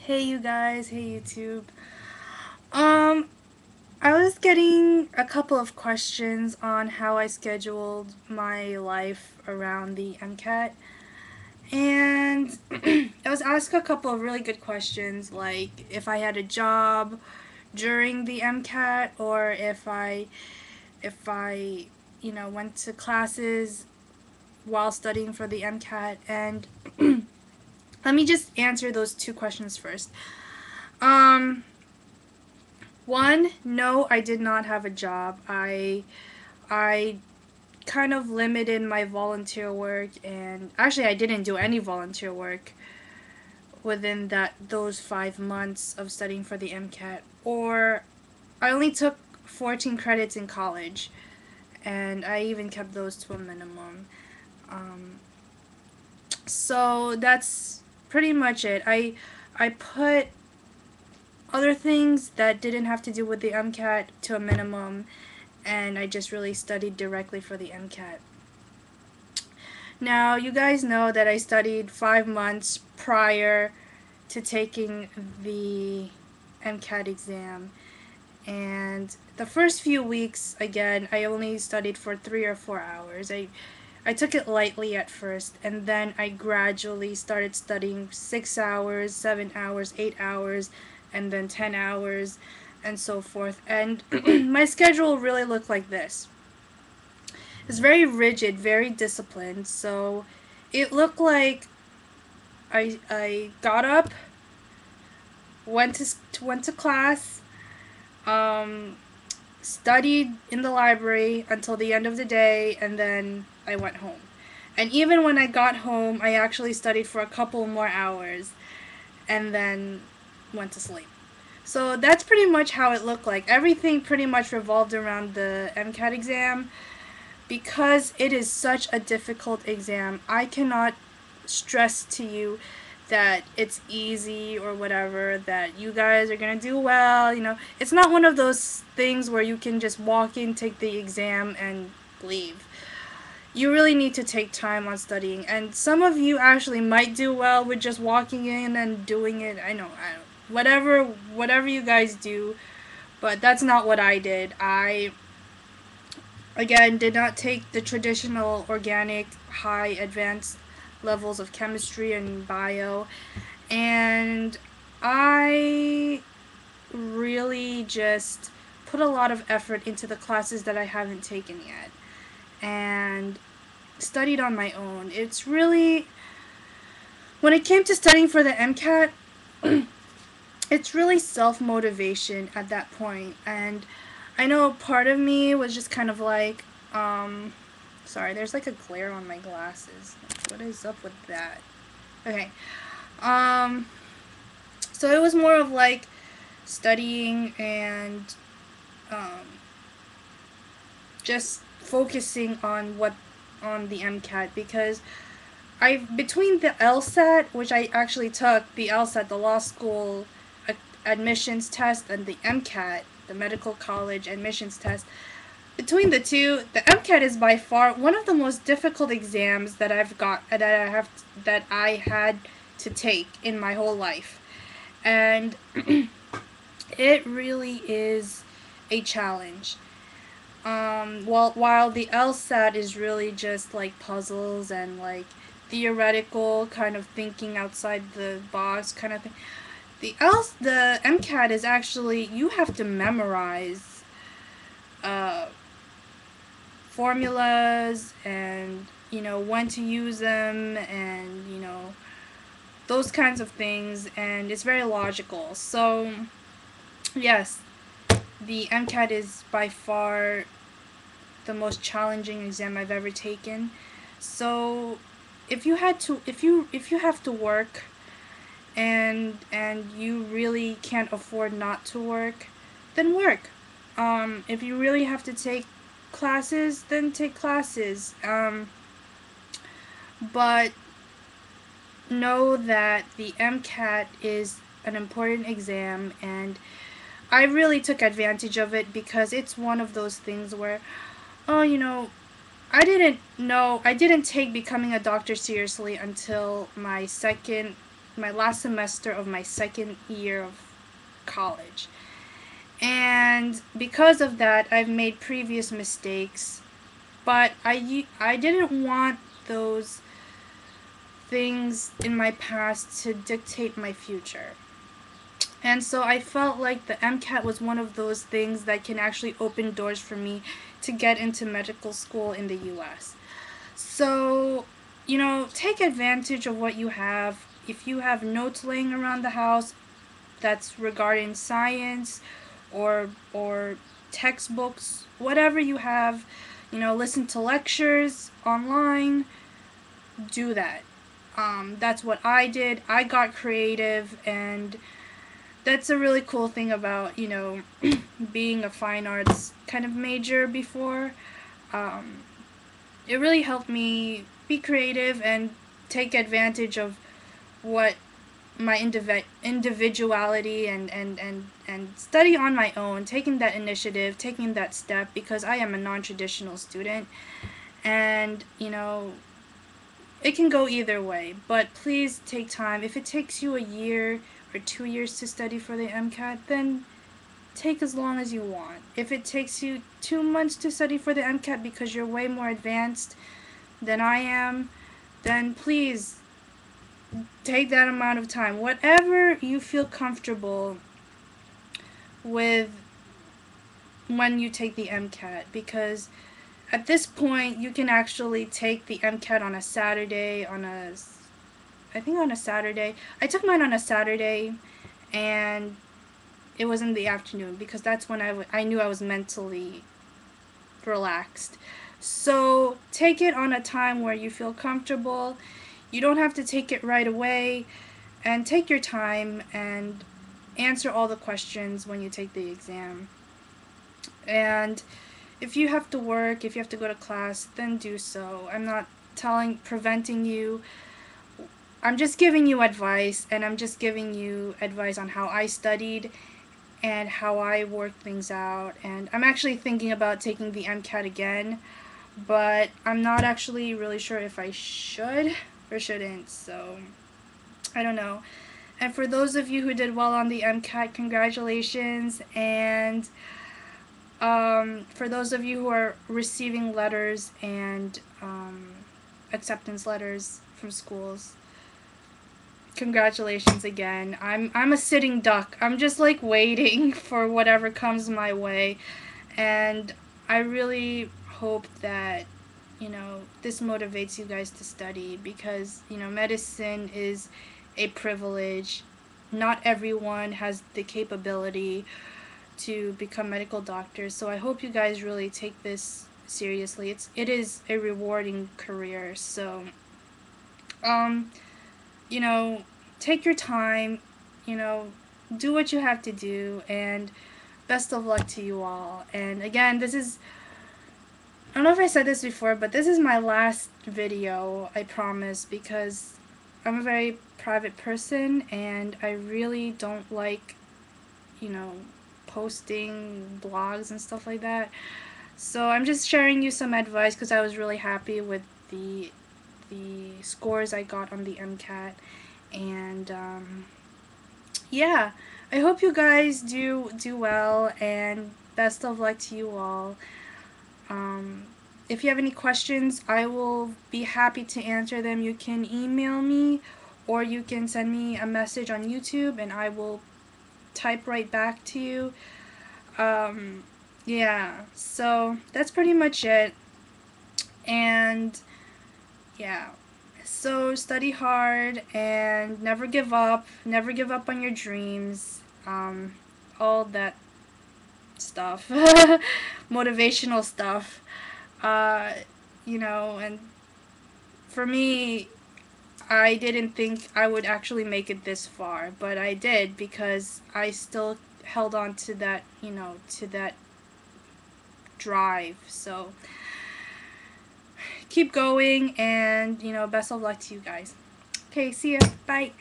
Hey you guys, hey YouTube. Um, I was getting a couple of questions on how I scheduled my life around the MCAT. And I was asked a couple of really good questions, like if I had a job during the MCAT or if I went to classes while studying for the MCAT. And let me just answer those two questions first. Um, One, no, I did not have a job. I kind of limited my volunteer work, and actually I didn't do any volunteer work within those 5 months of studying for the MCAT. Or I only took 14 credits in college, and I even kept those to a minimum. Um, so that's pretty much it. I put other things that didn't have to do with the MCAT to a minimum, and I just really studied directly for the MCAT. Now, you guys know that I studied 5 months prior to taking the MCAT exam, and the first few weeks, again, I only studied for 3 or 4 hours. I took it lightly at first, and then I gradually started studying 6 hours, 7 hours, 8 hours, and then 10 hours, and so forth. And my schedule really looked like this. It's very rigid, very disciplined. So it looked like I got up, went to class, um, studied in the library until the end of the day, and then I went home. And even when I got home, I actually studied for a couple more hours, and then went to sleep. So that's pretty much how it looked like. Everything pretty much revolved around the MCAT exam. Because it is such a difficult exam, I cannot stress to you that it's easy or whatever, that you guys are gonna do well. It's not one of those things where you can just walk in, take the exam, and leave. You really need to take time on studying, and some of you actually might do well with just walking in and doing it. I know, whatever you guys do, but that's not what I did. I again did not take the traditional organic high advanced levels of chemistry and bio, and I really just put a lot of effort into the classes that I haven't taken yet and studied on my own. It's really, when it came to studying for the MCAT, it's really self-motivation at that point. And I know part of me was just kind of like, sorry, there's like a glare on my glasses. What is up with that? Okay. Um, so it was more of like studying and um, just focusing on the MCAT, because between the LSAT, which I actually took, the LSAT, the law school admissions test, and the MCAT, the medical college admissions test. Between the two, the MCAT is by far one of the most difficult exams that I had to take in my whole life, and it really is a challenge. While the LSAT is really just like puzzles and like theoretical kind of thinking outside the box kind of thing, the MCAT is actually, you have to memorize uh, formulas, and when to use them, and those kinds of things, and it's very logical. So yes, the MCAT is by far the most challenging exam I've ever taken. So if you have to work, and you really can't afford not to work, then work. If you really have to take classes, then take classes. But know that the MCAT is an important exam, and I really took advantage of it, because it's one of those things where, oh, I didn't take becoming a doctor seriously until my second my last semester of my second year of college. And because of that, I've made previous mistakes, but I didn't want those things in my past to dictate my future. And so I felt like the MCAT was one of those things that can actually open doors for me to get into medical school in the US. So, take advantage of what you have. If you have notes laying around the house that's regarding science or textbooks, whatever you have, listen to lectures online, do that. That's what I did. I got creative, and that's a really cool thing about, being a fine arts kind of major before. Um, it really helped me be creative and take advantage of what my individuality and study on my own, taking that initiative, taking that step, because I am a non-traditional student. And, it can go either way, but please take time. If it takes you a year or 2 years to study for the MCAT, then take as long as you want. If it takes you 2 months to study for the MCAT because you're way more advanced than I am, then please take that amount of time. Whatever you feel comfortable with when you take the MCAT, because at this point you can actually take the MCAT on a Saturday, I think on a Saturday. I took mine on a Saturday, and it was in the afternoon because that's when I knew I was mentally relaxed. So take it on a time where you feel comfortable. You don't have to take it right away, and take your time and answer all the questions when you take the exam. And if you have to work, if you have to go to class, then do so. I'm not preventing you. I'm just giving you advice, and I'm just giving you advice on how I studied and how I worked things out. And I'm actually thinking about taking the MCAT again, but I'm not actually really sure if I should or shouldn't, so I don't know. And for those of you who did well on the MCAT, congratulations. And for those of you who are receiving letters and acceptance letters from schools, congratulations again. I'm a sitting duck. I'm just like waiting for whatever comes my way. And I really hope that, this motivates you guys to study, because, medicine is a privilege. Not everyone has the capability to become medical doctors. So I hope you guys really take this seriously. It is a rewarding career. So um you know, take your time, you know, do what you have to do, and best of luck to you all. And again, I don't know if I said this before, but this is my last video, I promise, because I'm a very private person and I really don't like, you know, posting blogs and stuff like that. So I'm just sharing you some advice because I was really happy with the scores I got on the MCAT. And yeah, I hope you guys do well, and best of luck to you all. If you have any questions, I will be happy to answer them. You can email me, or you can send me a message on YouTube and I will type right back to you. Yeah, so that's pretty much it. And yeah, so study hard and never give up. Never give up on your dreams. All that stuff. Motivational stuff. Uh, and for me, I didn't think I would actually make it this far, but I did because I still held on to that, to that drive. So keep going, and, best of luck to you guys. Okay, see ya. Bye.